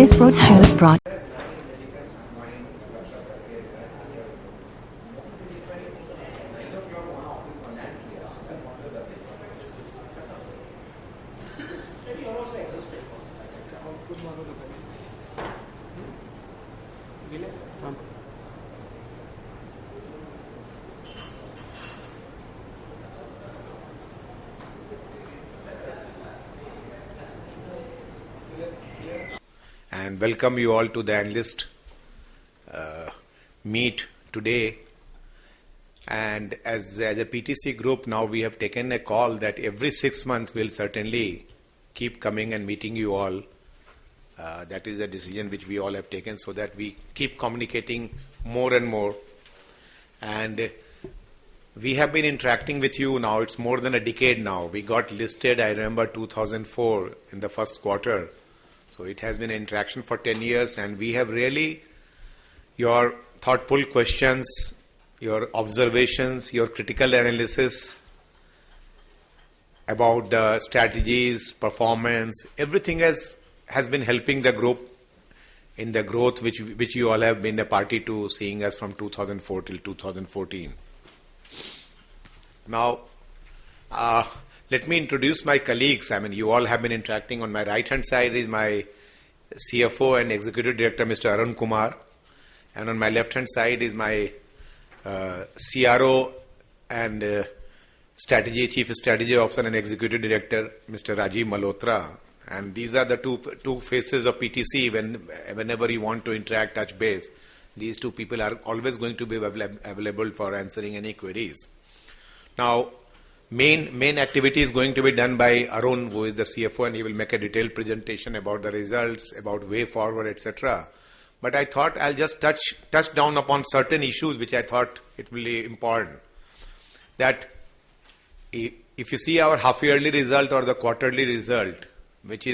This roadshow is brought. And welcome you all to the analyst meet today. And as a PTC group, now we have taken a call that every 6 months we'll certainly keep coming and meeting you all. That is a decision which we all have taken, so that we keep communicating more and more. And we have been interacting with you now. It's more than a decade now. We got listed, I remember, 2004 in the first quarter. So it has been an interaction for 10 years, and we have really your thoughtful questions, your observations, your critical analysis about the strategies, performance, everything has been helping the group in the growth which you all have been a party to, seeing us from 2004 till 2014. Now, let me introduce my colleagues. I mean, you all have been interacting. On my right-hand side is my CFO and Executive Director, Mr. Arun Kumar. And on my left-hand side is my CRO and Chief Strategy Officer and Executive Director, Mr. Rajiv Malhotra. And these are the two faces of PTC. Whenever you want to interact, touch base, these two people are always going to be available for answering any queries. Now, main activity is going to be done by Arun, who is the CFO, and he will make a detailed presentation about the results, about way forward, etc. But I thought I'll just touch down upon certain issues which I thought it will be important. That if you see our half-yearly result or the quarterly result, which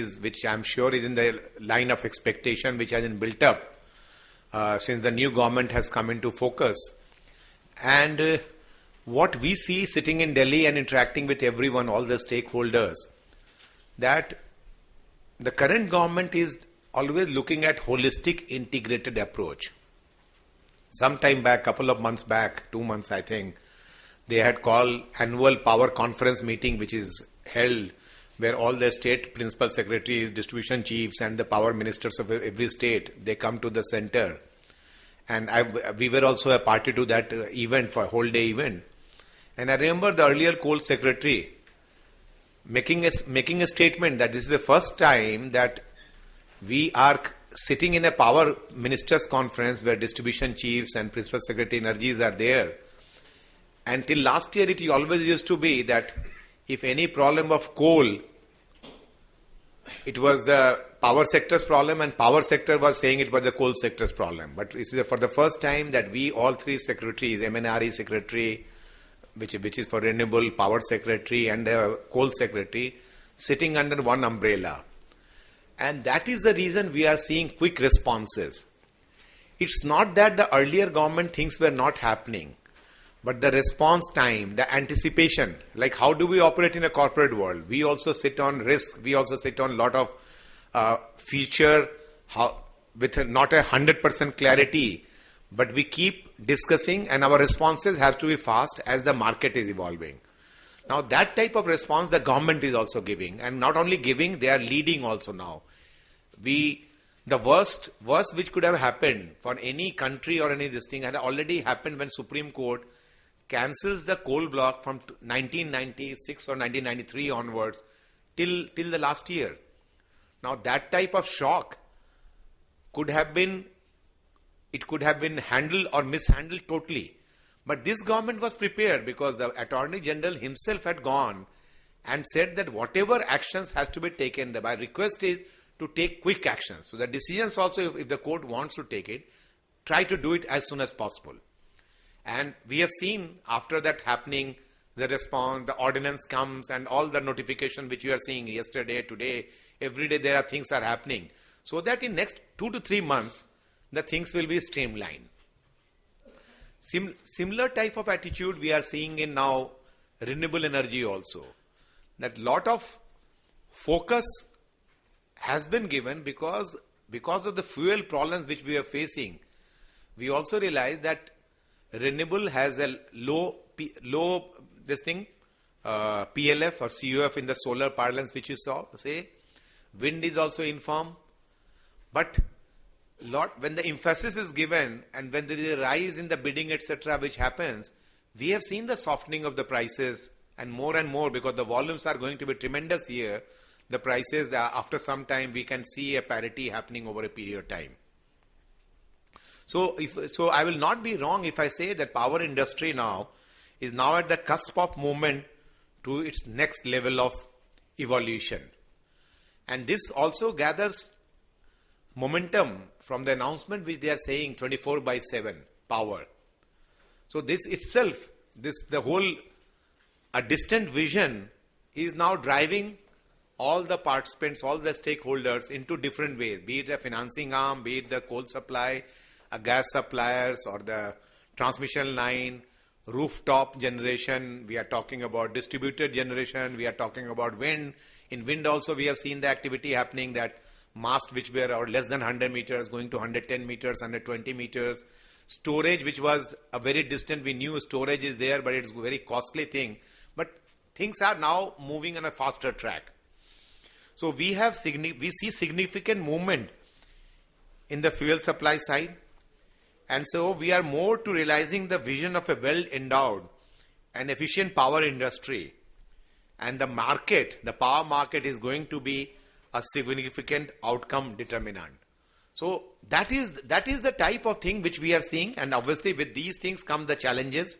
I'm sure is in the line of expectation, which has been built up since the new government has come into focus, and what we see sitting in Delhi and interacting with everyone, all the stakeholders, that the current government is always looking at holistic integrated approach. Some time back, couple of months back, 2 months I think, they had called annual power conference meeting, which is held where all the state principal secretaries, distribution chiefs and the power ministers of every state, they come to the center. And we were also a party to that event, for a whole day event. And I remember the earlier coal secretary making a statement that this is the first time that we are sitting in a power ministers conference where distribution chiefs and principal secretary energies are there. Until last year, it always used to be that if any problem of coal, it was the power sector's problem, and power sector was saying it was the coal sector's problem. But it is for the first time that we, all three secretaries, MNRE secretary, which is for renewable power secretary, and the coal secretary, sitting under one umbrella. And that is the reason we are seeing quick responses. It's not that the earlier government things were not happening, but the response time, the anticipation, like how do we operate in a corporate world? We also sit on risk. We also sit on a lot of future with not 100% clarity. But we keep discussing, and our responses have to be fast as the market is evolving. Now that type of response the government is also giving, and not only giving, they are leading also now. The worst which could have happened for any country or any this thing had already happened when Supreme Court cancels the coal block from 1996 or 1993 onwards till the last year. Now that type of shock could have been handled or mishandled totally. But this government was prepared, because the Attorney General himself had gone and said that whatever actions has to be taken, my request is to take quick actions. So the decisions also, if the court wants to take it, try to do it as soon as possible. And we have seen after that happening, the response, the ordinance comes, and all the notification which you are seeing yesterday, today, every day there are things are happening. So that in next 2 to 3 months, the things will be streamlined. Similar type of attitude we are seeing in now renewable energy also. That lot of focus has been given, because because of the fuel problems which we are facing, we also realize that renewable has a low PLF or CUF in the solar parlance which you saw, say. Wind is also informed. But when the emphasis is given and when there is a rise in the bidding, etc., which happens, we have seen the softening of the prices and more because the volumes are going to be tremendous here. The prices, after some time, we can see a parity happening over a period of time. So I will not be wrong if I say that power industry now is now at the cusp of movement to its next level of evolution. And this also gathers momentum from the announcement which they are saying 24/7 power. So this itself, a distant vision is now driving all the participants, all the stakeholders into different ways, be it the financing arm, be it the coal supply, a gas suppliers or the transmission line, rooftop generation, we are talking about distributed generation, we are talking about wind. In wind also we have seen the activity happening, that mast which were less than 100 meters going to 110 meters, 120 meters. Storage which was a very distant, we knew storage is there, but it's a very costly thing. But things are now moving on a faster track. So we see significant movement in the fuel supply side. And so we are more to realizing the vision of a well-endowed and efficient power industry. And the market, the power market is going to be a significant outcome determinant. So that is the type of thing which we are seeing. And obviously with these things come the challenges.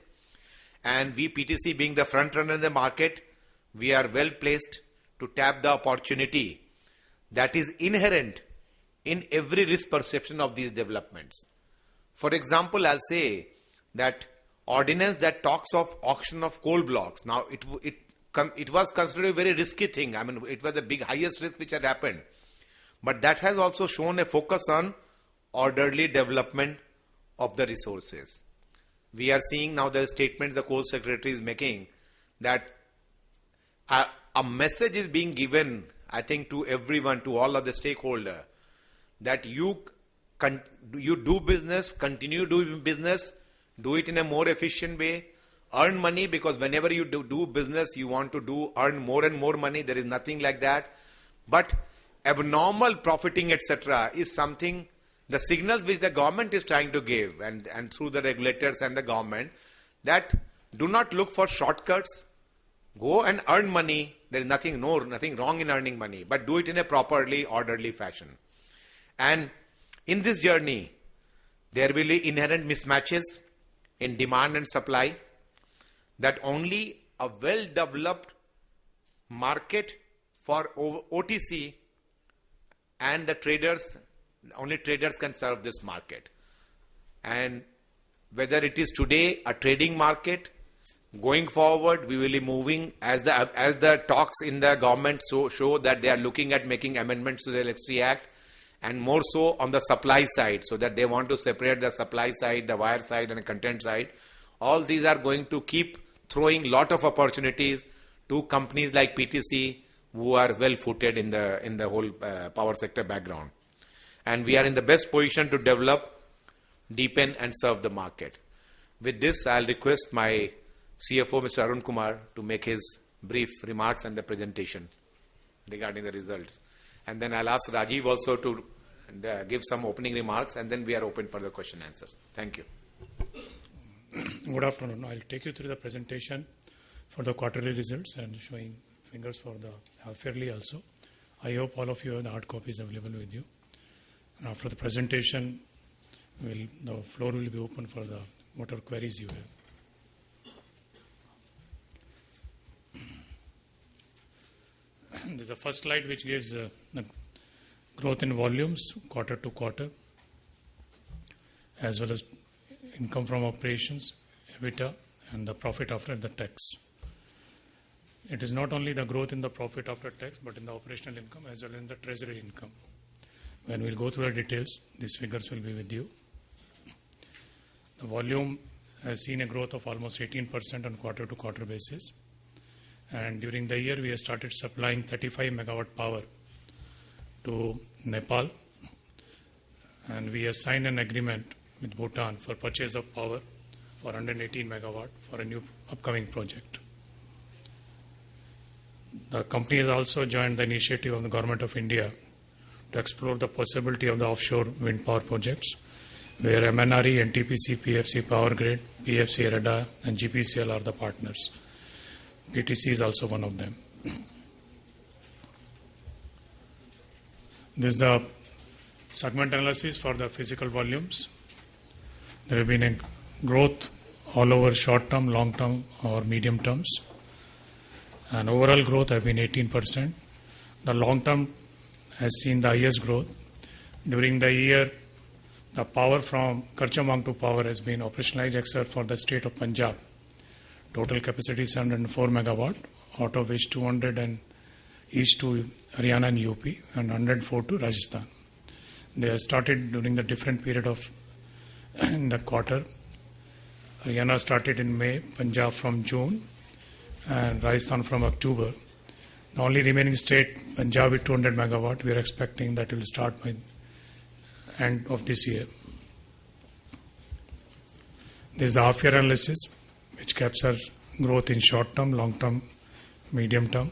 And we PTC being the front runner in the market, we are well placed to tap the opportunity that is inherent in every risk perception of these developments. For example, I'll say that ordinance that talks of auction of coal blocks. Now, it was considered a very risky thing. I mean, it was the highest risk which had happened. But that has also shown a focus on orderly development of the resources. We are seeing now the statements the coal secretary is making that a message is being given, I think, to everyone, to all of the stakeholders, that you do business, continue doing business, do it in a more efficient way, earn money, because whenever you do business, you want to earn more and more money. There is nothing like that. But abnormal profiting, etc., is something, the signals which the government is trying to give, and through the regulators and the government, that do not look for shortcuts, go and earn money. There is nothing wrong in earning money, but do it in a properly orderly fashion. And in this journey, there will be inherent mismatches in demand and supply, that only a well-developed market for OTC and the traders, only traders can serve this market. And whether it is today a trading market, going forward, we will be moving as the talks in the government show that they are looking at making amendments to the Electricity Act, and more so on the supply side, so that they want to separate the supply side, the wire side and the content side. All these are going to keep throwing lot of opportunities to companies like PTC, who are well footed in the whole power sector background. And we are in the best position to develop, deepen and serve the market. With this, I'll request my CFO, Mr. Arun Kumar, to make his brief remarks and the presentation regarding the results. And then I'll ask Rajiv also to give some opening remarks, and then we are open for the question and answers. Thank you. Good afternoon. I'll take you through the presentation for the quarterly results and showing figures for the half yearly also. I hope all of you have the hard copies available with you. And after the presentation, the floor will be open for the whatever queries you have. This is the first slide which gives the growth in volumes quarter to quarter, as well as income from operations, EBITDA, and the profit after the tax. It is not only the growth in the profit after tax, but in the operational income as well as in the treasury income. When we'll go through the details, these figures will be with you. The volume has seen a growth of almost 18% on quarter to quarter basis. And during the year, we have started supplying 35 megawatt power to Nepal, and we have signed an agreement with Bhutan for purchase of power for 118 megawatt for a new upcoming project. The company has also joined the initiative of the Government of India to explore the possibility of the offshore wind power projects, where MNRE, NTPC, PFC Power Grid, PFC REDA, and GPCL are the partners. PTC is also one of them. This is the segment analysis for the physical volumes. There have been a growth all over short term, long term, or medium terms. And overall growth has been 18%. The long term has seen the highest growth. During the year, the power from Karcham power has been operationalized except for the state of Punjab. Total capacity is 704 megawatt, out of which 200 and each to Haryana and UP and 104 to Rajasthan. They have started during the different period of in the quarter. Haryana started in May, Punjab from June, and Rajasthan from October. The only remaining state, Punjab with 200 megawatt, we are expecting that will start by end of this year. This is the half-year analysis, which captures growth in short term, long term, medium term.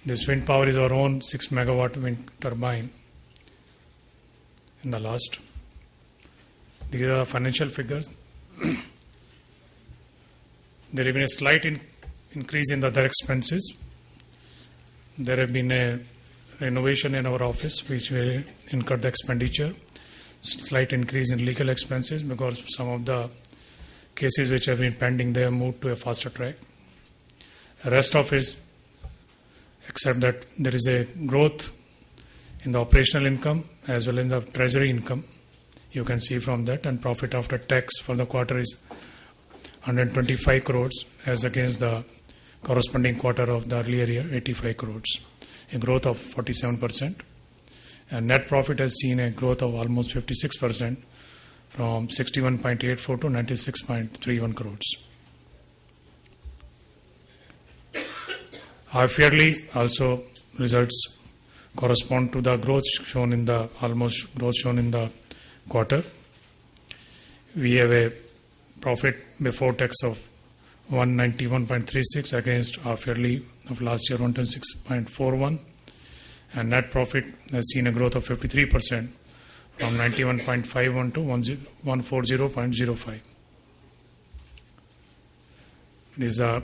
This wind power is our own 6 megawatt wind turbine in the last. These are the financial figures. There have been a slight increase in the other expenses. There have been a renovation in our office, which will incur the expenditure. Slight increase in legal expenses because some of the cases which have been pending, they have moved to a faster track. The rest of it, except that there is a growth in the operational income as well as the treasury income. You can see from that, and profit after tax for the quarter is 125 crores as against the corresponding quarter of the earlier year, 85 crores, a growth of 47%. And net profit has seen a growth of almost 56% from 61.84 to 96.31 crores. Half-yearly also results correspond to the growth shown in the quarter. We have a profit before tax of 191.36 against half-yearly of last year 126.41, and net profit has seen a growth of 53% from 91.51 to 140.05. This is the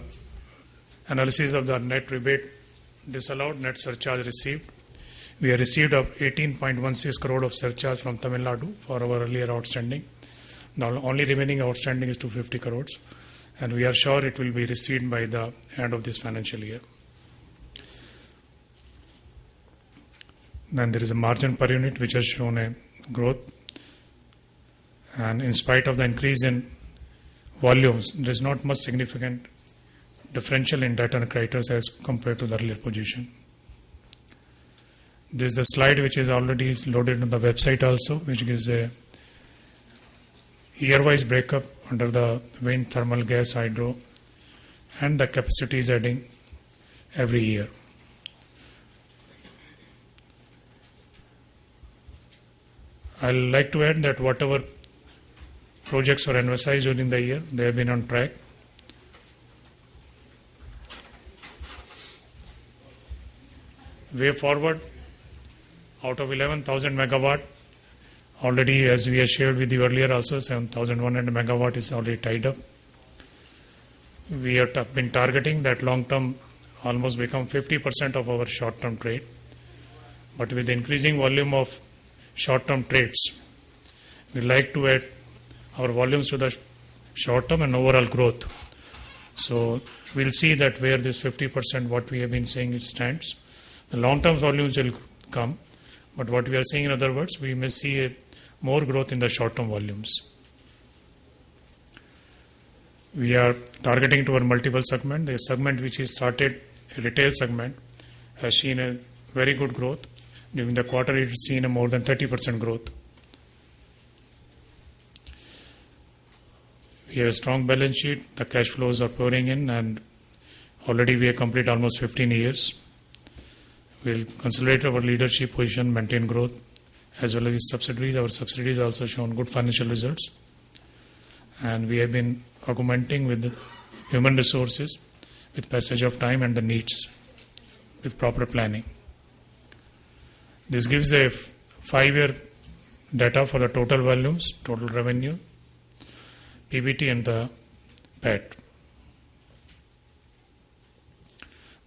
analysis of the net rebate disallowed, net surcharge received. We have received of 18.16 crore of surcharge from Tamil Nadu for our earlier outstanding. The only remaining outstanding is 250 crores, and we are sure it will be received by the end of this financial year. Then there is a margin per unit which has shown a growth, and in spite of the increase in volumes, there is not much significant differential in debtor and creditors as compared to the earlier position. This is the slide which is already loaded on the website also, which gives a year-wise breakup under the wind, thermal, gas, hydro, and the capacity is adding every year. I'd like to add that whatever projects were emphasized during the year, they have been on track. Way forward, out of 11,000 megawatt, already as we have shared with you earlier also, 7,100 megawatt is already tied up. We have been targeting that long term almost become 50% of our short term trade. But with the increasing volume of short term trades, we like to add our volumes to the short term and overall growth. So we'll see that where this 50% what we have been saying it stands. The long term volumes will come, but what we are saying in other words, we may see a more growth in the short term volumes. We are targeting to our multiple segment. The segment which is started, retail segment, has seen a very good growth. During the quarter, it has seen a more than 30% growth. We have a strong balance sheet. The cash flows are pouring in, and already we have completed almost 15 years. We'll consolidate our leadership position, maintain growth, as well as its subsidiaries. Our subsidiaries also shown good financial results, and we have been augmenting with the human resources with passage of time and the needs with proper planning. This gives a 5-year data for the total volumes, total revenue, PBT and the PAT.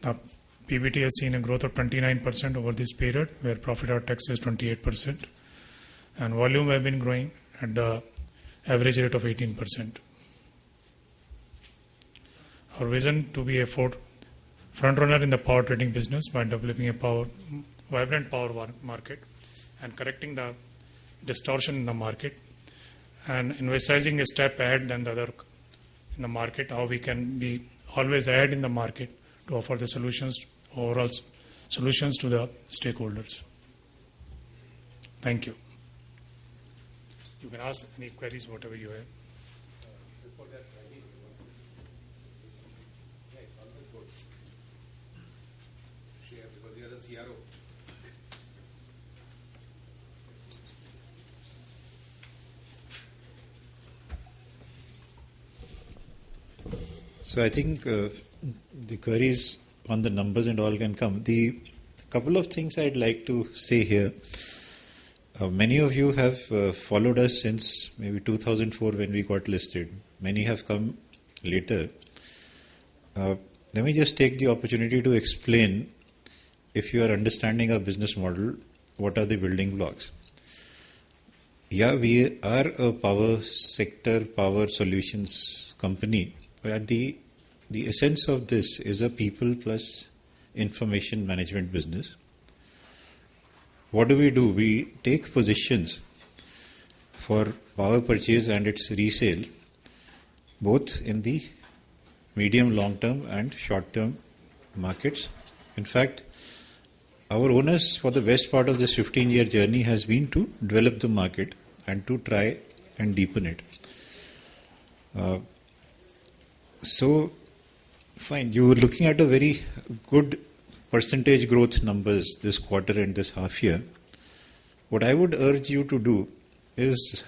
The PBT has seen a growth of 29% over this period, where profit after tax is 28%, and volume have been growing at the average rate of 18%. Our vision to be a front runner in the power trading business by developing a vibrant power market and correcting the distortion in the market, and emphasizing a step ahead than the other in the market, how we can be always ahead in the market to offer the overall solutions to the stakeholders. Thank you. You can ask any queries, whatever you have. Before that, it's always good. Share, because you are the CRO. So I think the queries on the numbers and all can come. The couple of things I'd like to say here. Many of you have followed us since maybe 2004 when we got listed. Many have come later. Let me just take the opportunity to explain, if you are understanding our business model, what are the building blocks. Yeah, we are a power sector, power solutions company. But the essence of this is a people plus information management business. What do? We take positions for power purchase and its resale, both in the medium, long term and short term markets. In fact, our onus for the best part of this 15-year journey has been to develop the market and to try and deepen it. So, fine, you were looking at a very good percentage growth numbers this quarter and this half year. What I would urge you to do is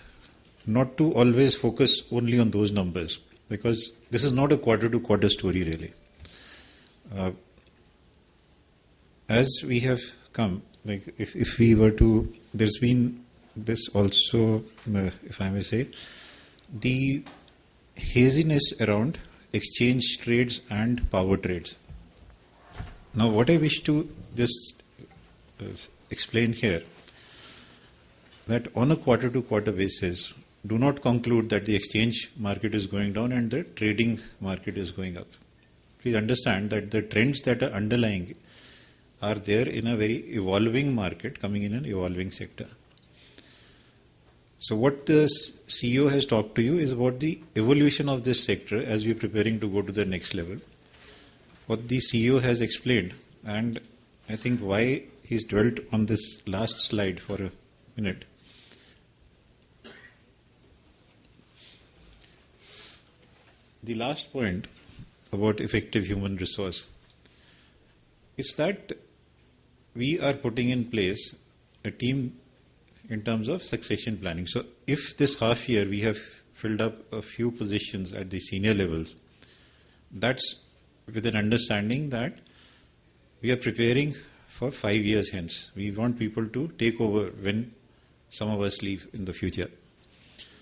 not to always focus only on those numbers, because this is not a quarter to quarter story really. As we have come, like if we were to, there's been this also, if I may say, the haziness around exchange trades and power trades. Now, what I wish to just explain here, that on a quarter-to-quarter basis, do not conclude that the exchange market is going down and the trading market is going up. Please understand that the trends that are underlying are there in a very evolving market, coming in an evolving sector. So what the CEO has talked to you is about the evolution of this sector as we are preparing to go to the next level. What the CEO has explained, and I think why he's dwelt on this last slide for a minute. The last point about effective human resource is that we are putting in place a team in terms of succession planning. So if this half year we have filled up a few positions at the senior levels, that's with an understanding that we are preparing for 5 years hence. We want people to take over when some of us leave in the future.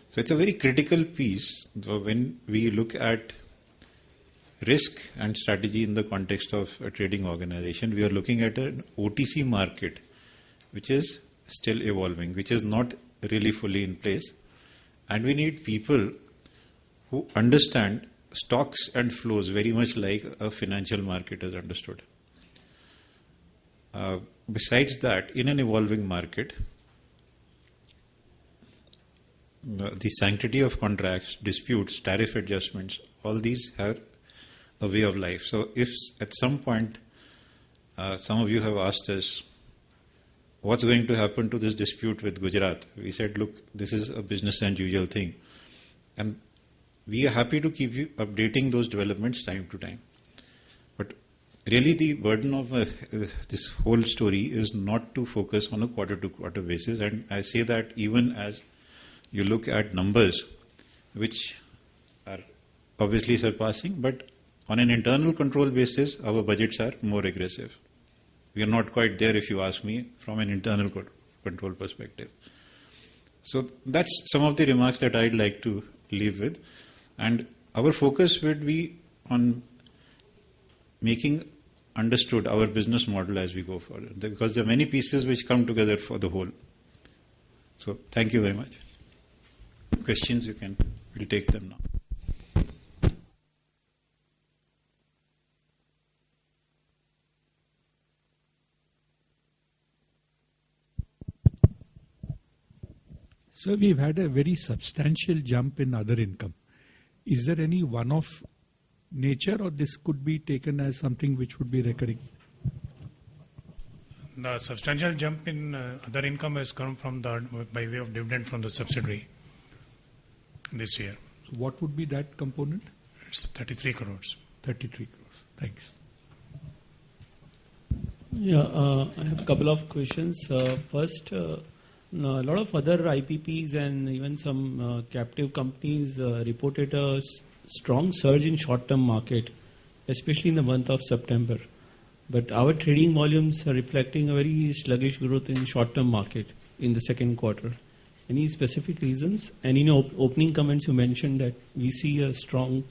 So it's a very critical piece when we look at risk and strategy in the context of a trading organization. We are looking at an OTC market which is still evolving, which is not really fully in place. And we need people who understand stocks and flows very much like a financial market is understood. Besides that, in an evolving market, the sanctity of contracts, disputes, tariff adjustments, all these have a way of life. So if at some point some of you have asked us, what's going to happen to this dispute with Gujarat? We said, look, this is a business and usual thing. And we are happy to keep you updating those developments time to time. But really the burden of this whole story is not to focus on a quarter-to-quarter basis. And I say that even as you look at numbers, which are obviously surpassing, but on an internal control basis, our budgets are more aggressive. We are not quite there, if you ask me, from an internal control perspective. So that's some of the remarks that I'd like to leave with. And our focus would be on making understood our business model as we go forward, because there are many pieces which come together for the whole. So thank you very much. Questions we'll take them now. So we've had a very substantial jump in other income. Is there any one-off nature, or this could be taken as something which would be recurring? The substantial jump in other income has come from by way of dividend from the subsidiary this year. So what would be that component? It's 33 crores. 33 crores. Thanks. Yeah, I have a couple of questions. First, a lot of other IPPs and even some captive companies reported a strong surge in short-term market, especially in the month of September. But our trading volumes are reflecting a very sluggish growth in short-term market in the second quarter. Any specific reasons? And in your opening comments, you mentioned that we see a strong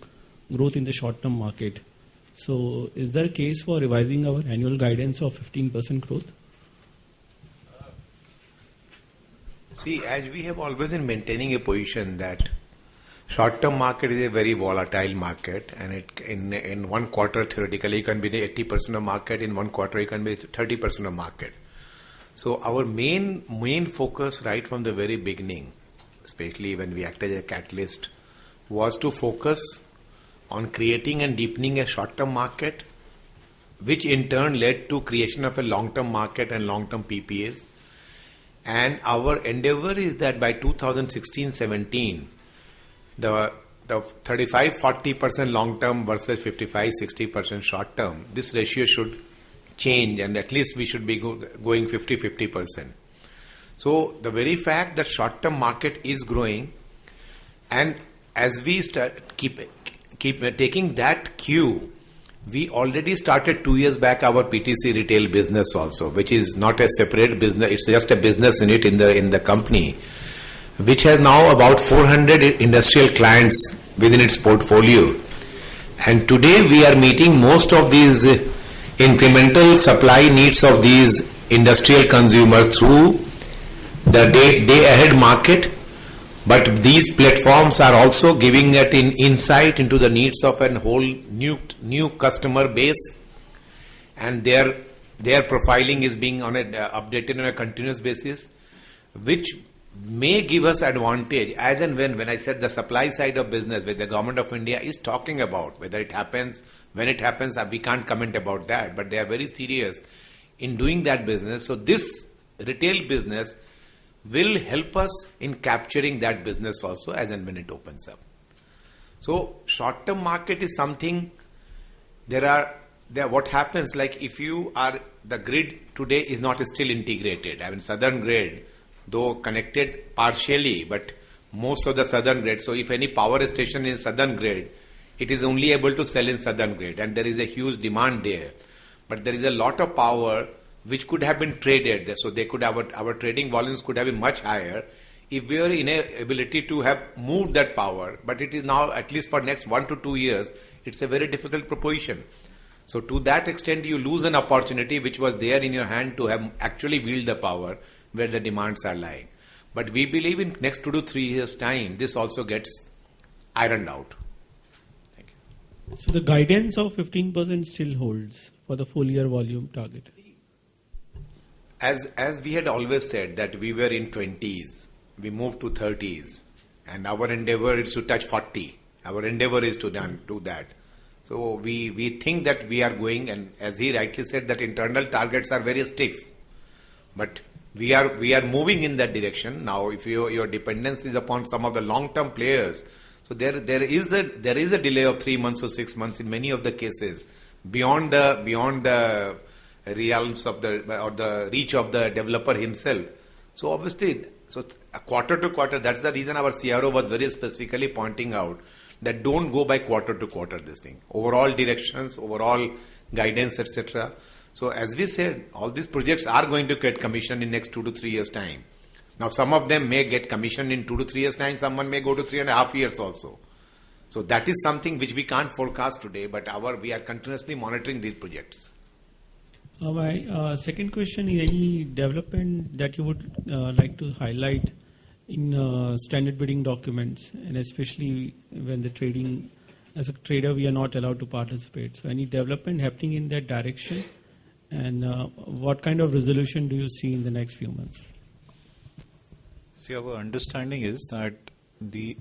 growth in the short-term market. So is there a case for revising our annual guidance of 15% growth? See, as we have always been maintaining a position that short-term market is a very volatile market, and it in one quarter theoretically you can be the 80% of market, in one quarter you can be 30% of market. So our main focus right from the very beginning, especially when we acted as a catalyst, was to focus on creating and deepening a short-term market, which in turn led to creation of a long-term market and long-term PPAs. And our endeavor is that by 2016-17, the 35-40% long-term versus 55-60% short-term, this ratio should change, and at least we should be going 50-50%. So the very fact that short-term market is growing, and as we keep taking that cue, we already started 2 years back our PTC retail business also, which is not a separate business, it's just a business unit in the company, which has now about 400 industrial clients within its portfolio. And today we are meeting most of these incremental supply needs of these industrial consumers through the day ahead market. But these platforms are also giving it insight into the needs of a whole new customer base, and their profiling is being updated on a continuous basis, which may give us advantage as and when I said the supply side of business, where the government of India is talking about whether it happens, when it happens, we can't comment about that, but they are very serious in doing that business. So this retail business will help us in capturing that business also as and when it opens up. So short-term market is something, what happens, like if the grid today is not still integrated. I mean, southern grid, though connected partially, but most of the southern grid. So if any power station is southern grid, it is only able to sell in southern grid, and there is a huge demand there. But there is a lot of power which could have been traded. So they could our trading volumes could have been much higher if we were in a ability to have moved that power. But it is now, at least for next 1 to 2 years, it's a very difficult proposition. So to that extent, you lose an opportunity which was there in your hand to have actually wield the power where the demands are lying. But we believe in next 2 to 3 years time, this also gets ironed out. Thank you. So the guidance of 15% still holds for the full year volume target? As we had always said that we were in 20s, we moved to 30s, and our endeavor is to touch 40. Our endeavor is to do that. So we think that we are going, and as he rightly said, that internal targets are very stiff, but we are moving in that direction. Now, if your dependence is upon some of the long-term players, so there is a delay of 3 months or 6 months in many of the cases beyond the realms of the reach of the developer himself. So obviously, a quarter to quarter, that's the reason our CRO was very specifically pointing out that don't go by quarter to quarter this thing. Overall directions, overall guidance, etc. So as we said, all these projects are going to get commissioned in next 2 to 3 years time. Now some of them may get commissioned in 2 to 3 years time, someone may go to 3.5 years also. So that is something which we can't forecast today, but we are continuously monitoring these projects. My second question is any development that you would like to highlight in standard bidding documents, and especially when the trading, as a trader, we are not allowed to participate. So any development happening in that direction, and what kind of resolution do you see in the next few months? See, our understanding is that the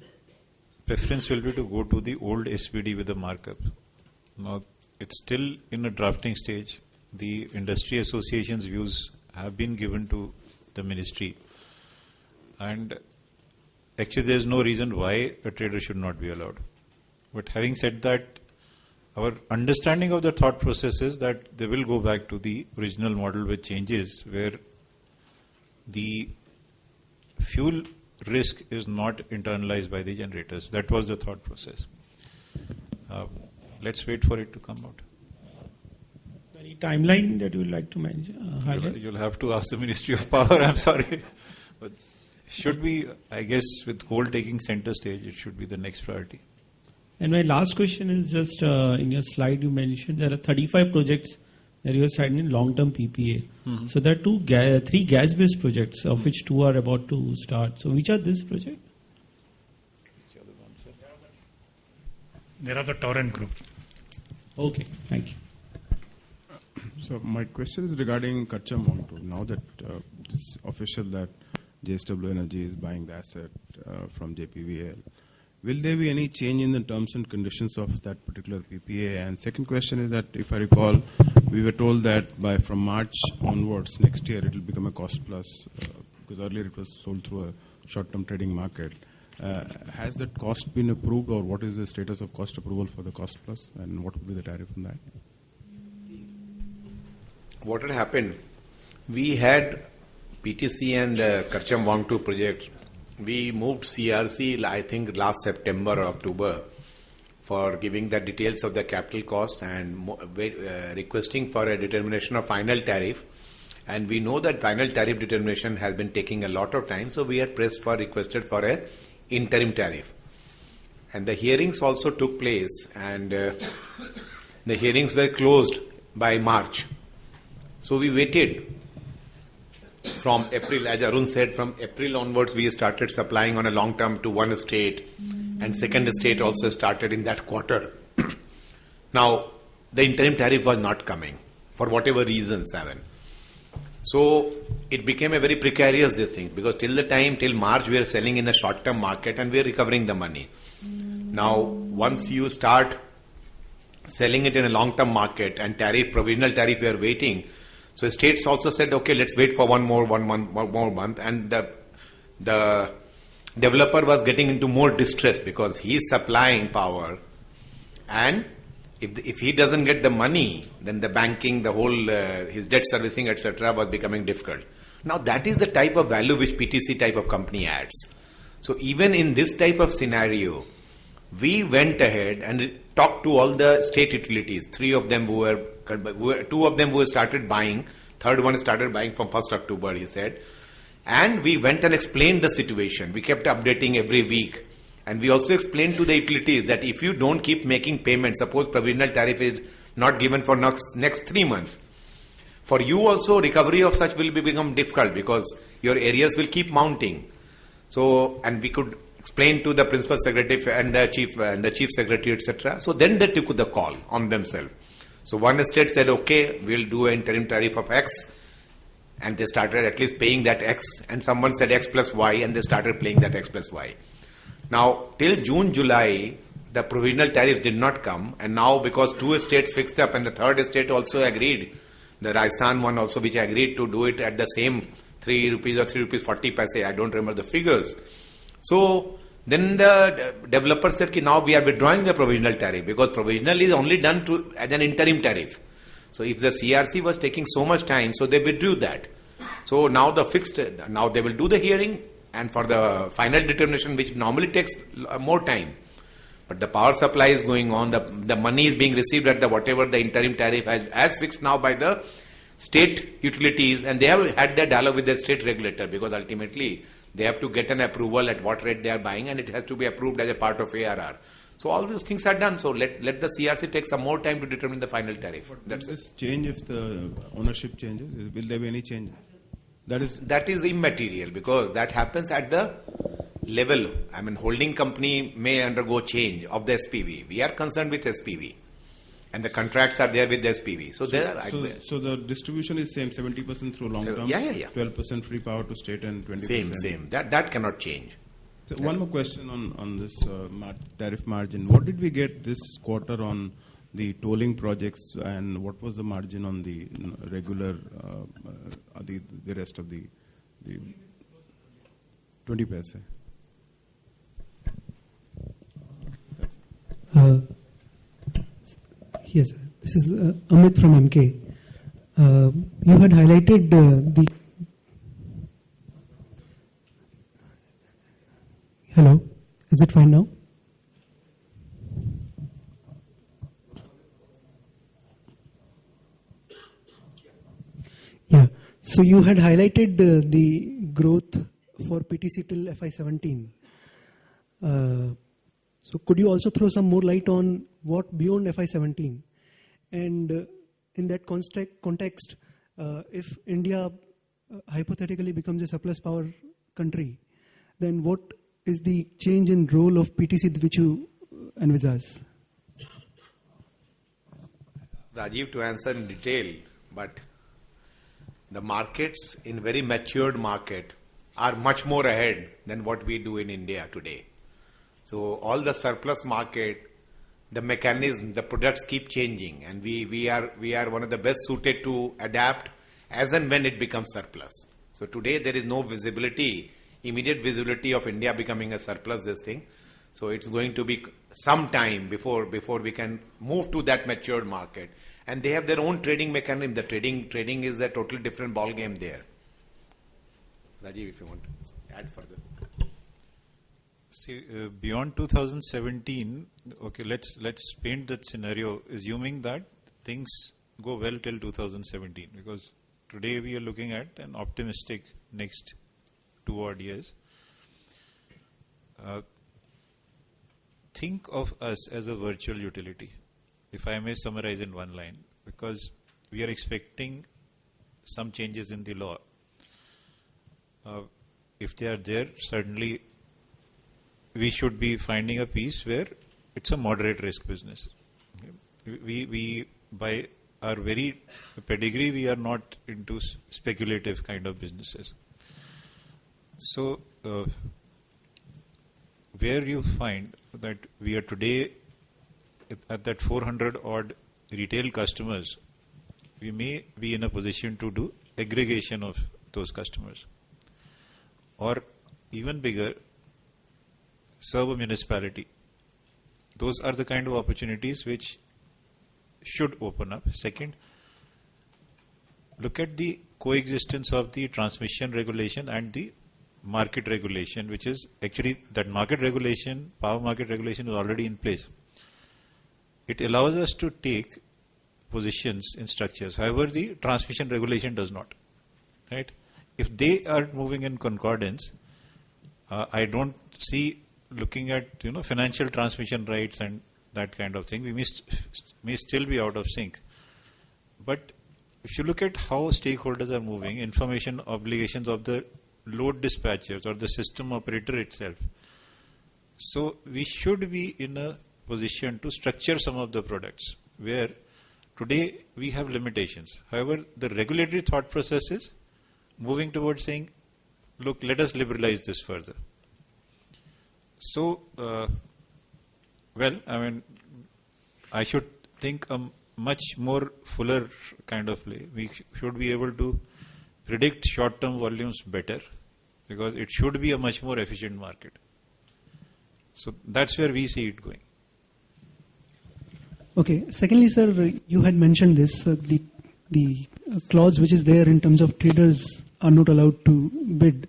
preference will be to go to the old SBD with the markup. Now, it's still in a drafting stage. The industry association's views have been given to the ministry. And actually, there's no reason why a trader should not be allowed. But having said that, our understanding of the thought process is that they will go back to the original model with changes where the fuel risk is not internalized by the generators. That was the thought process. Let's wait for it to come out. Any timeline that you would like to mention? Highlight? You'll have to ask the Ministry of Power, I'm sorry. But should be, I guess, with coal taking center stage, it should be the next priority. And my last question is just in your slide you mentioned there are 35 projects that you have signed in long-term PPA. Mm-hmm. So there are 3 gas-based projects, of which 2 are about to start. So which are this project? There are the Torrent Group. Okay, thank you. So my question is regarding Karcham Wangto. Now that it's official that JSW Energy is buying the asset from JPVL, will there be any change in the terms and conditions of that particular PPA? And second question is that if I recall, we were told that from March onwards next year it will become a cost plus because earlier it was sold through a short-term trading market. Has that cost been approved, or what is the status of cost approval for the cost plus, and what would be the tariff on that? What had happened, we had PTC and the Karcham Wangto project. We moved CRC, I think, last September or October for giving the details of the capital cost and requesting for a determination of final tariff. And we know that final tariff determination has been taking a lot of time, so we had requested for a interim tariff. And the hearings also took place, and the hearings were closed by March. So we waited from April, as Arun said, from April onwards we started supplying on a long term to one state, and second state also started in that quarter. Now, the interim tariff was not coming for whatever reasons, So it became a very precarious this thing, because till March we are selling in a short term market and we are recovering the money. Now, once you start selling it in a long term market and provisional tariff we are waiting, so states also said, okay, let's wait for one more month, and the developer was getting into more distress because he is supplying power, and if he doesn't get the money, then the banking, the whole his debt servicing, etc., was becoming difficult. Now that is the type of value which PTC type of company adds. So even in this type of scenario, we went ahead and talked to all the state utilities. 2 of them who started buying, third one started buying from 1st October, he said. And we went and explained the situation. We kept updating every week. And we also explained to the utilities that if you don't keep making payments, suppose provisional tariff is not given for next 3 months, for you also recovery of such will become difficult because your areas will keep mounting. So, and we could explain to the principal secretary and the chief secretary, etc. So then they took the call on themselves. So one state said, okay, we'll do an interim tariff of X, and they started at least paying that X, and someone said X plus Y, and they started paying that X plus Y. Now, till June, July, the provisional tariff did not come, and now because 2 states fixed up and the third state also agreed, the Rajasthan one also, which agreed to do it at the same 3 rupees or 3 rupees 40 paise, I don't remember the figures. So Then the developer said, now we are withdrawing the provisional tariff because provisional is only done as an interim tariff. So if the CRC was taking so much time, so they withdrew that. So now now they will do the hearing, and for the final determination, which normally takes more time. But the power supply is going on, the money is being received at whatever the interim tariff as fixed now by the state utilities, and they have had their dialogue with their state regulator, because ultimately they have to get an approval at what rate they are buying, and it has to be approved as a part of ARR. So all these things are done. So let the CRC take some more time to determine the final tariff. That's Will this change if the ownership changes? Will there be any change? That is immaterial, because that happens at the level. I mean, holding company may undergo change of the SPV. We are concerned with SPV, and the contracts are there with the SPV. So the distribution is same, 70% through long term, yeah. 12% free power to state, and 20%. Same. That cannot change. So one more question on this tariff margin. What did we get this quarter on the tolling projects, and what was the margin on the regular, the rest of the 20 paise? Yes, this is Amit from MK. You had highlighted the... Hello, is it fine now? Yeah, so you had highlighted the growth for PTC till FY17. So could you also throw some more light on what beyond FY17? And in that context, if India hypothetically becomes a surplus power country, then what is the change in role of PTC which you envisage? Rajiv, to answer in detail, but the markets in very matured market are much more ahead than what we do in India today. So all the surplus market, the mechanism, the products keep changing, and we are one of the best suited to adapt as and when it becomes surplus. So today there is no immediate visibility of India becoming a surplus this thing. So it's going to be some time before we can move to that matured market. And they have their own trading mechanism. The trading is a totally different ball game there. Rajiv, if you want to add further. See, beyond 2017, okay, let's paint that scenario, assuming that things go well till 2017, because today we are looking at an optimistic next 2 odd years. Think of us as a virtual utility, if I may summarize in one line, because we are expecting some changes in the law. If they are there, certainly we should be finding a piece where it's a moderate risk business. We by our very pedigree, we are not into speculative kind of businesses. So where you find that we are today at that 400 odd retail customers, we may be in a position to do aggregation of those customers, or even bigger, serve a municipality. Those are the kind of opportunities which should open up. Second, look at the coexistence of the transmission regulation and the market regulation, which is actually that market regulation, power market regulation is already in place. It allows us to take positions in structures. However, the transmission regulation does not. Right? If they are moving in concordance, I don't see looking at financial transmission rights and that kind of thing. We may still be out of sync. But if you look at how stakeholders are moving, information obligations of the load dispatchers or the system operator itself. So we should be in a position to structure some of the products where today we have limitations. However, the regulatory thought process is moving towards saying, look, let us liberalize this further. So, I should think a much more fuller kind of play. We should be able to predict short-term volumes better, because it should be a much more efficient market. So that's where we see it going. Okay. Secondly, sir, you had mentioned this, the clause which is there in terms of traders are not allowed to bid.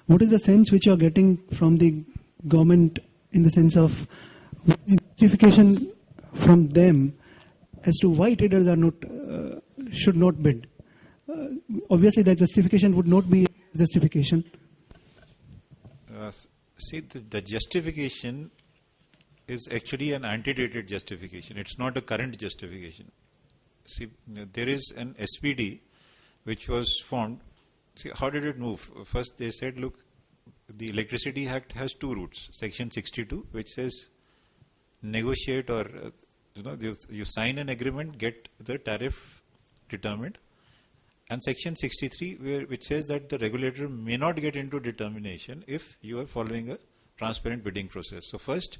What is the sense which you are getting from the government in the sense of justification from them as to why traders are not should not bid? Obviously, that justification would not be justification. See, the justification is actually an antedated justification. It's not a current justification. See, there is an SPD which was formed. See, how did it move? First, they said, look, the Electricity Act has two routes. Section 62, which says negotiate or you sign an agreement, get the tariff determined, and Section 63, which says that the regulator may not get into determination if you are following a transparent bidding process. So first,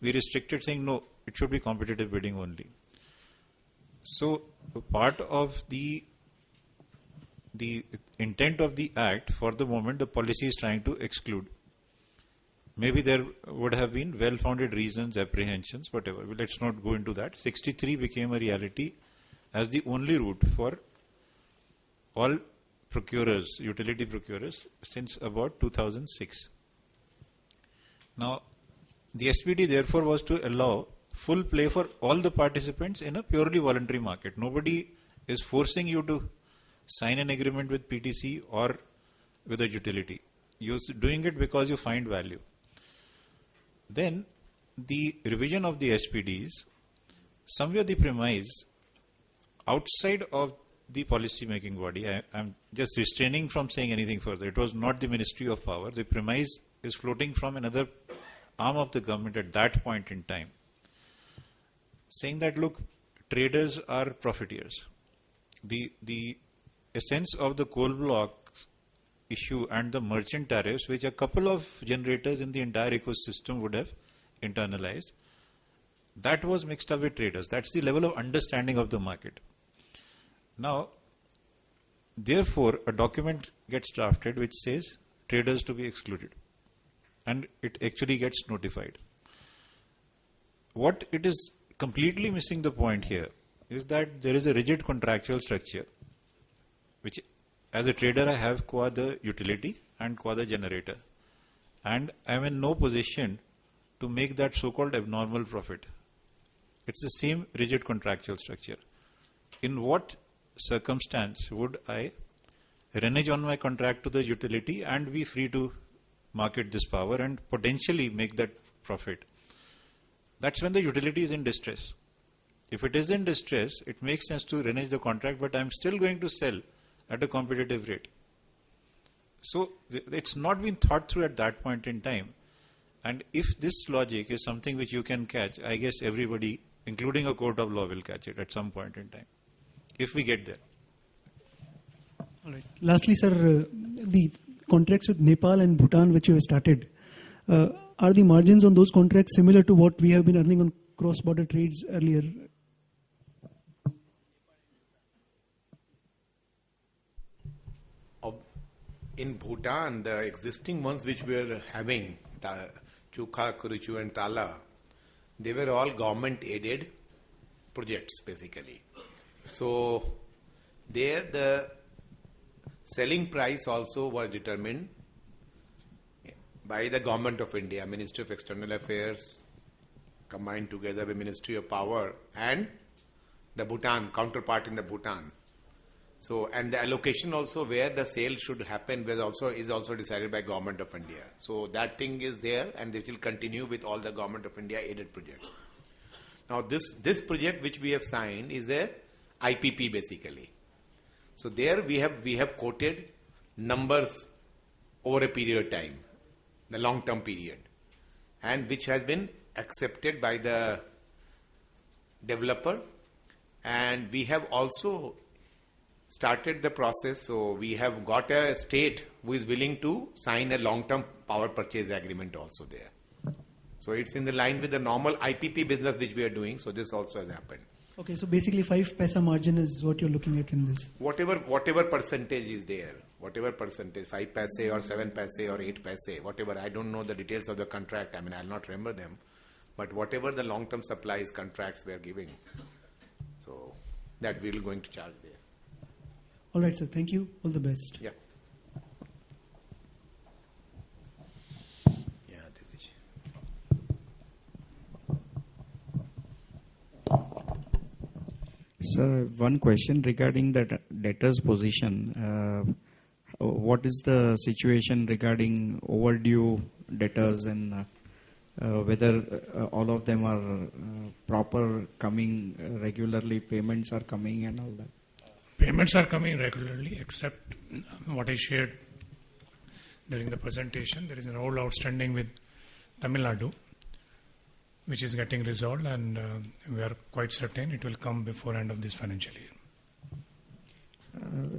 we restricted, saying no, it should be competitive bidding only. So part of the intent of the act, for the moment, the policy is trying to exclude. Maybe there would have been well-founded reasons, apprehensions, whatever. Well, let's not go into that. 63 became a reality as the only route for all procurers, utility procurers, since about 2006. Now, the SPD therefore was to allow full play for all the participants in a purely voluntary market. Nobody is forcing you to sign an agreement with PTC or with a utility. You're doing it because you find value. Then the revision of the SPDs, somewhere the premise outside of the policy making body, I'm just restraining from saying anything further. It was not the Ministry of Power. The premise is floating from another arm of the government at that point in time, saying that, look, traders are profiteers. The essence of the coal blocks issue and the merchant tariffs, which a couple of generators in the entire ecosystem would have internalized, that was mixed up with traders. That's the level of understanding of the market. Now, therefore, a document gets drafted which says traders to be excluded, and it actually gets notified. What it is completely missing the point here is that there is a rigid contractual structure, which as a trader I have qua the utility and qua the generator, and I am in no position to make that so-called abnormal profit. It's the same rigid contractual structure. In what circumstance would I renege on my contract to the utility and be free to market this power and potentially make that profit? That's when the utility is in distress. If it is in distress, it makes sense to renege the contract, but I'm still going to sell at a competitive rate. So it's not been thought through at that point in time. And if this logic is something which you can catch, I guess everybody, including a court of law, will catch it at some point in time, if we get there. All right. Lastly, sir, the contracts with Nepal and Bhutan which you have started, are the margins on those contracts similar to what we have been earning on cross-border trades earlier? In Bhutan, the existing ones which we are having, Chukha, Kuruchu and Tala, they were all government-aided projects basically. So there the selling price also was determined by the Government of India, Ministry of External Affairs, combined together with Ministry of Power and the Bhutan, counterpart in the Bhutan. So, and the allocation also where the sale should happen is also decided by Government of India. So that thing is there, and it will continue with all the Government of India aided projects. Now this project which we have signed is a IPP basically. So there we have quoted numbers over a period of time, the long term period, and which has been accepted by the developer, and we have also started the process. So we have got a state who is willing to sign a long-term power purchase agreement also there. So it's in the line with the normal IPP business which we are doing. So this also has happened. Okay, so basically 5 paisa margin is what you're looking at in this. Whatever percentage is there. whatever percentage, 5 paise or 7 paise or 8 paise, whatever. I don't know the details of the contract. I mean, I'll not remember them. But whatever the long-term supplies contracts we are giving, so that we will going to charge there. All right, sir. Thank you. All the best. Yeah. Yeah, Aditi. Sir, one question regarding the debtors position. What is the situation regarding overdue debtors and whether all of them are proper coming regularly, payments are coming and all that? Payments are coming regularly, except what I shared during the presentation. There is an old outstanding with Tamil Nadu, which is getting resolved, and we are quite certain it will come before end of this financial year.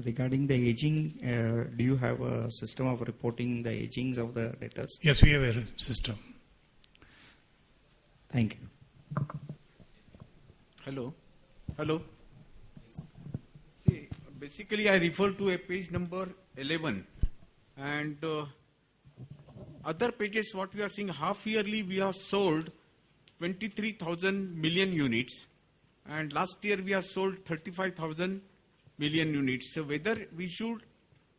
Regarding the aging, do you have a system of reporting the agings of the debtors? Yes, we have a system. Thank you. Hello. Hello. See, basically I refer to a page number 11 and other pages what we are seeing half yearly we have sold 23,000 million units and last year we have sold 35,000 million units. So whether we should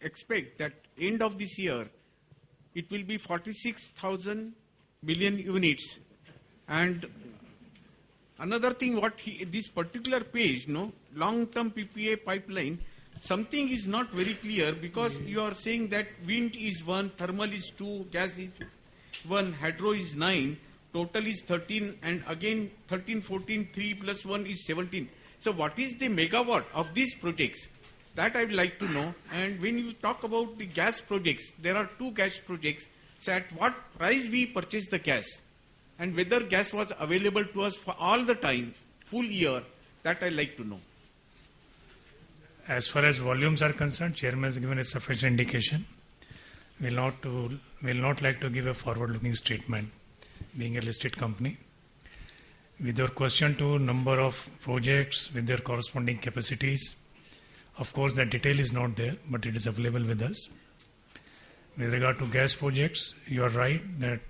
expect that end of this year it will be 46,000 million units. And another thing, this particular page, long-term PPA pipeline, something is not very clear because you are saying that wind is 1, thermal is 2, gas is 1, hydro is 9, total is 13, and again 13, 14, 3 plus 1 is 17. So what is the megawatt of these projects? That I would like to know. And when you talk about the gas projects, there are 2 gas projects. So at what price we purchase the gas? And whether gas was available to us for all the time, full year, that I like to know. As far as volumes are concerned, Chairman has given a sufficient indication. Will not like to give a forward-looking statement, being a listed company. With your question to number of projects with their corresponding capacities, of course the detail is not there, but it is available with us. With regard to gas projects, you are right that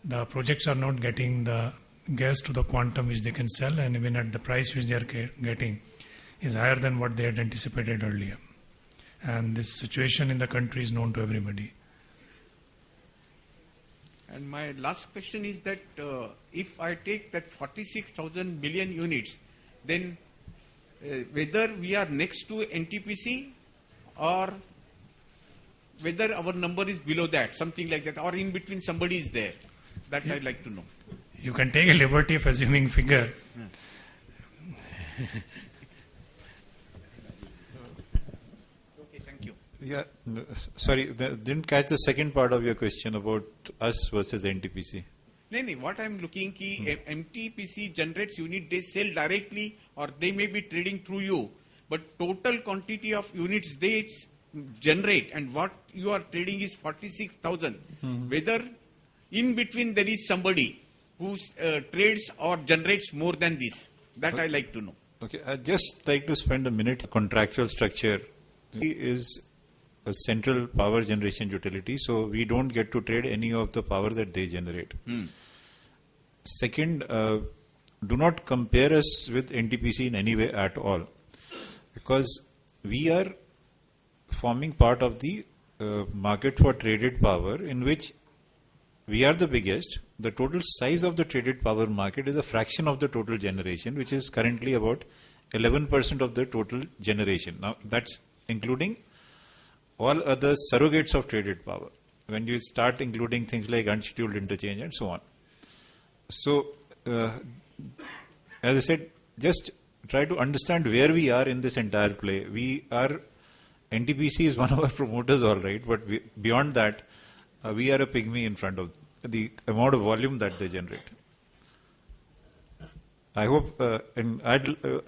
the projects are not getting the gas to the quantum which they can sell, and even at the price which they are getting is higher than what they had anticipated earlier. And this situation in the country is known to everybody. And my last question is that if I take that 46,000 million units, then whether we are next to NTPC or whether our number is below that, something like that, or in between somebody is there. That I'd like to know. You can take a liberty of assuming figure. Okay, thank you. Yeah, sorry, didn't catch the second part of your question about us versus NTPC. No, what I'm looking ki MTPC generates unit, they sell directly or they may be trading through you, but total quantity of units they generate and what you are trading is 46,000. Whether in between there is somebody who trades or generates more than this, that I like to know. Okay, I'd just like to spend a minute. Contractual structure is a central power generation utility, so we don't get to trade any of the power that they generate. Second, do not compare us with NTPC in any way at all, because we are forming part of the market for traded power in which we are the biggest. The total size of the traded power market is a fraction of the total generation, which is currently about 11% of the total generation. Now, that's including all other surrogates of traded power, when you start including things like unscheduled interchange and so on. So, as I said, just try to understand where we are in this entire play. NTPC is one of our promoters, all right, but beyond that, we are a pygmy in front of the amount of volume that they generate. I hope, and I'd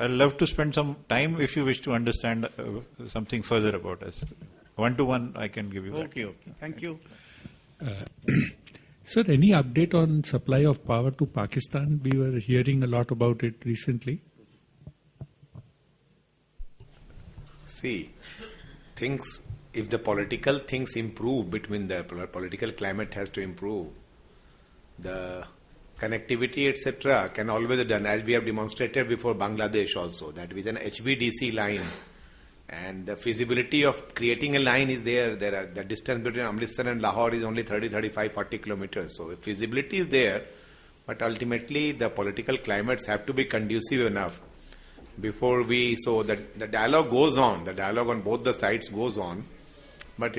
love to spend some time if you wish to understand something further about us. One-to-one, I can give you that. Okay. Thank you. Sir, any update on supply of power to Pakistan? We were hearing a lot about it recently. See, things if the political things improve between the political climate has to improve, the connectivity, etc., can always be done, as we have demonstrated before Bangladesh also, that with an HVDC line, and the feasibility of creating a line is there. The distance between Amritsar and Lahore is only 30, 35, 40 kilometers. So feasibility is there, but ultimately the political climates have to be conducive enough before we. So the dialogue goes on. The dialogue on both the sides goes on, but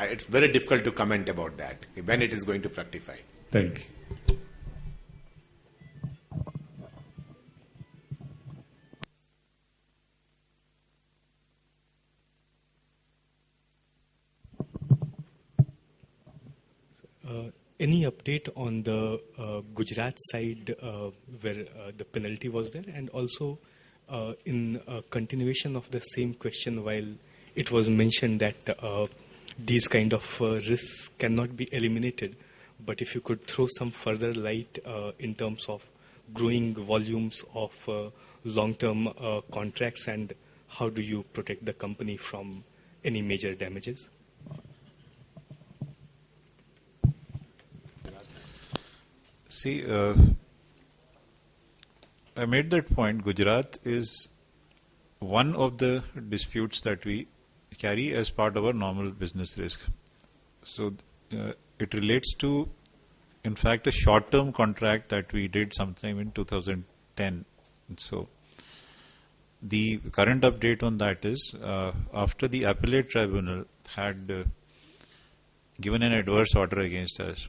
it's very difficult to comment about that when it is going to fructify. Thank you. Any update on the Gujarat side where the penalty was there? And also, in continuation of the same question, while it was mentioned that these kind of risks cannot be eliminated, but if you could throw some further light in terms of growing volumes of long-term contracts, and how do you protect the company from any major damages? See, I made that point. Gujarat is one of the disputes that we carry as part of our normal business risk. So it relates to, in fact, a short-term contract that we did sometime in 2010. And so the current update on that is after the appellate tribunal had given an adverse order against us,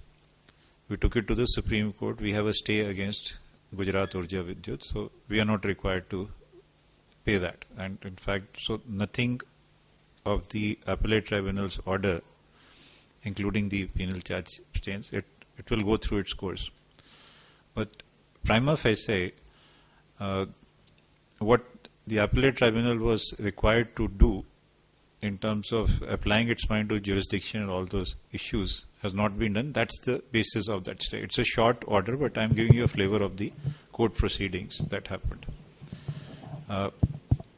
we took it to the Supreme Court. We have a stay against Gujarat Urja Vidyut, so we are not required to pay that. And in fact, so nothing of the appellate tribunal's order, including the penal charge stands, it will go through its course. But prima facie, what the appellate tribunal was required to do in terms of applying its mind to jurisdiction and all those issues has not been done. That's the basis of that stay. It's a short order, but I'm giving you a flavor of the court proceedings that happened.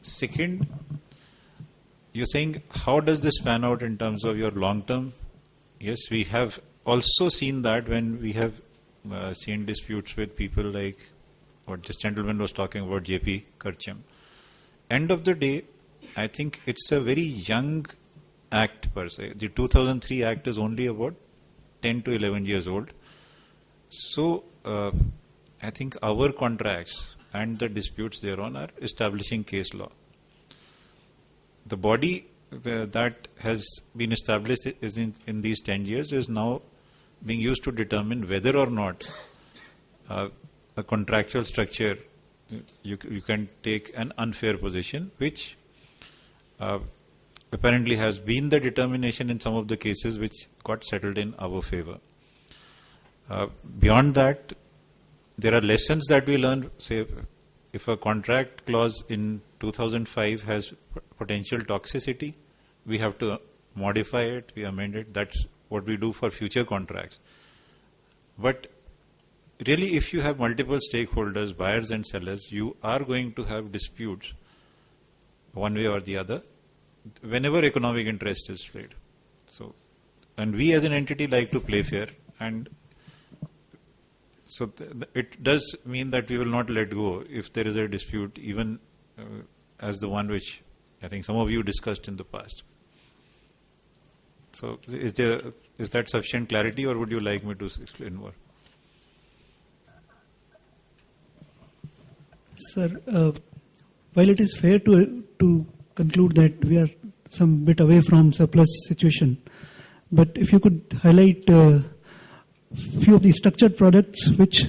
Second, you're saying, how does this pan out in terms of your long term? Yes, we have also seen that when we have seen disputes with people like what this gentleman was talking about, JP Karcham. End of the day, I think it's a very young act per se. The 2003 Act is only about 10 to 11 years old. So I think our contracts and the disputes thereon are establishing case law. The body that has been established is in these 10 years is now being used to determine whether or not a contractual structure you can take an unfair position, which apparently has been the determination in some of the cases which got settled in our favor. Beyond that, there are lessons that we learn. Say, if a contract clause in 2005 has potential toxicity, we have to modify it, we amend it. That's what we do for future contracts. But really, if you have multiple stakeholders, buyers and sellers, you are going to have disputes one way or the other whenever economic interest is played. So, and we as an entity like to play fair, and so it does mean that we will not let go if there is a dispute, even as the one which I think some of you discussed in the past. So is that sufficient clarity, or would you like me to explain more? Sir, while it is fair to conclude that we are some bit away from surplus situation, but if you could highlight few of the structured products which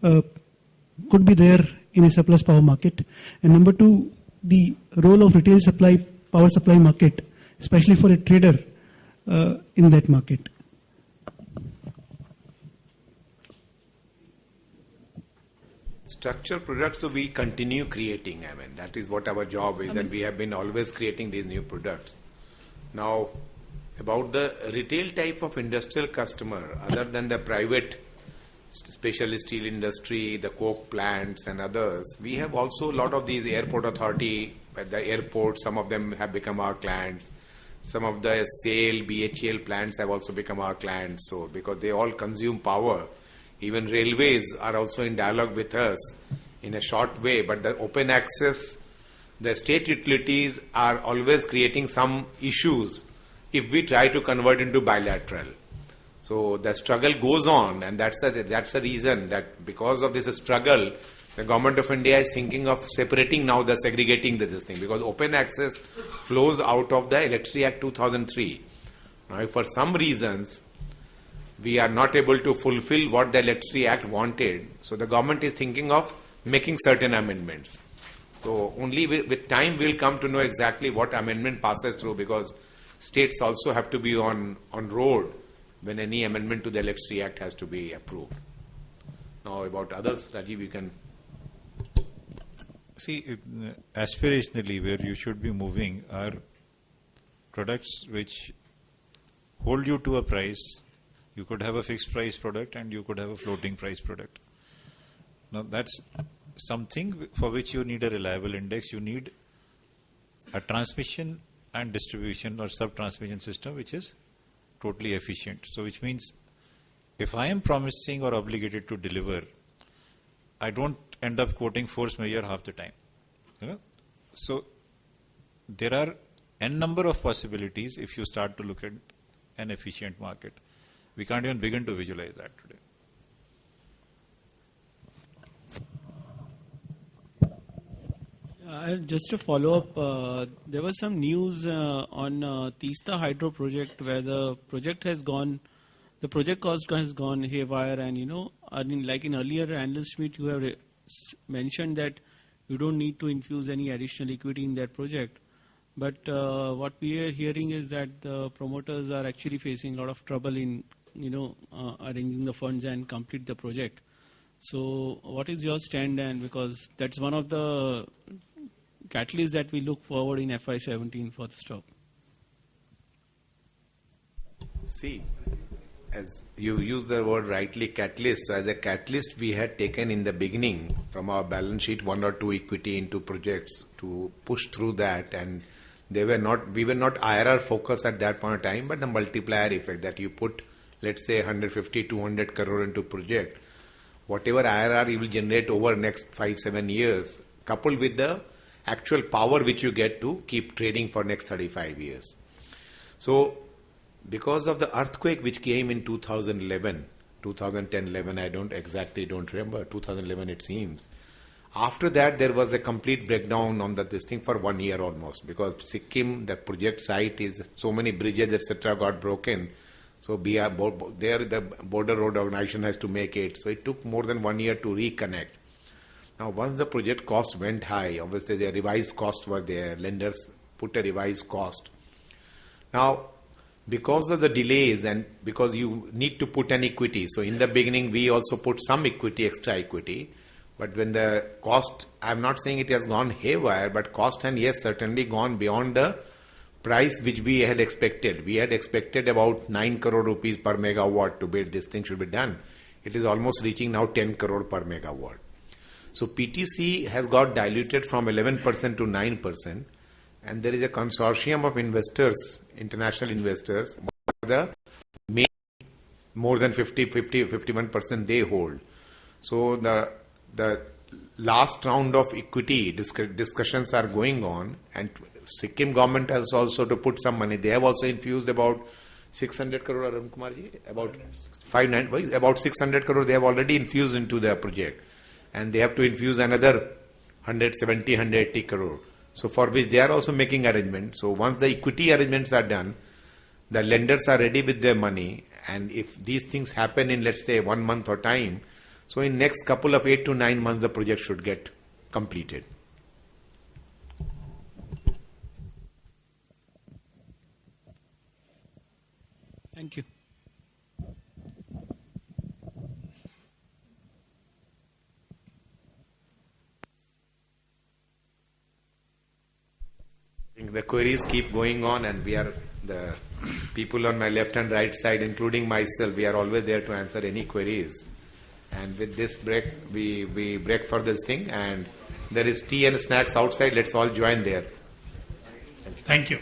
could be there in a surplus power market, and number two, the role of retail power supply market, especially for a trader in that market. Structured products, so we continue creating. I mean, that is what our job is, and we have been always creating these new products. Now, about the retail type of industrial customer, other than the private specialist steel industry, the coke plants and others, we have also a lot of these airport authority, at the airport, some of them have become our clients. Some of the SAIL, BHEL plants have also become our clients. So because they all consume power, even railways are also in dialogue with us in a short way. But the open access, the state utilities are always creating some issues if we try to convert into bilateral. So the struggle goes on, and that's the reason that because of this struggle, the government of India is thinking of separating now, segregating this thing, because open access flows out of the Electricity Act 2003. Now, if for some reasons we are not able to fulfill what the Electricity Act wanted, so the government is thinking of making certain amendments. So only with time we'll come to know exactly what amendment passes through, because states also have to be on road when any amendment to the Electricity Act has to be approved. Now about others, Rajiv, you can... See, aspirationally, where you should be moving are products which hold you to a price. You could have a fixed price product and you could have a floating price product. Now, that's something for which you need a reliable index. You need a transmission and distribution or sub-transmission system which is totally efficient. So, which means if I am promising or obligated to deliver, I don't end up quoting force majeure half the time. You know? So there are n number of possibilities if you start to look at an efficient market. We can't even begin to visualize that today. Just to follow up, there was some news on Teesta Hydro project where the project cost has gone haywire, and like in earlier analyst meet, you have mentioned that you don't need to infuse any additional equity in that project. But what we are hearing is that the promoters are actually facing a lot of trouble in arranging the funds and complete the project. So what is your stand? And because that's one of the catalysts that we look forward in FY17 for the stock. See, as you use the word rightly, catalyst. So as a catalyst, we had taken in the beginning from our balance sheet 1 or 2 equity into projects to push through that, and we were not IRR focused at that point of time, but the multiplier effect that you put, let's say 150, 200 crore into project, whatever IRR you will generate over next 5-7 years, coupled with the actual power which you get to keep trading for next 35 years. So because of the earthquake which came in 2010-11, I don't remember, 2011 it seems. After that, there was a complete breakdown on this thing for 1 year almost, because Sikkim, the project site is so many bridges, etc. got broken. So there the border road organization has to make it. So it took more than 1 year to reconnect. Now, once the project cost went high, obviously the revised cost were there. Lenders put a revised cost. Now, because of the delays and because you need to put an equity, so in the beginning we also put some equity, extra equity, but when the cost, I'm not saying it has gone haywire, but cost and yes, certainly gone beyond the price which we had expected. We had expected about 9 crore rupees per megawatt to build this thing should be done. It is almost reaching now 10 crore per megawatt. So PTC has got diluted from 11% to 9%. And there is a consortium of investors, international investors, the main more than 51% they hold. So the last round of equity discussions are going on, and Sikkim government has also to put some money. They have also infused about 600 crore, Arun Kumar ji, about 600 crore they have already infused into the project, and they have to infuse another 170, 180 crore. So for which they are also making arrangements. So once the equity arrangements are done, the lenders are ready with their money, and if these things happen in, let's say, 1 month or time, so in next couple of 8 to 9 months the project should get completed. Thank you. The queries keep going on, and we are the people on my left and right side, including myself, we are always there to answer any queries. And with this break, we break for this thing, and there is tea and snacks outside. Let's all join there. Thank you.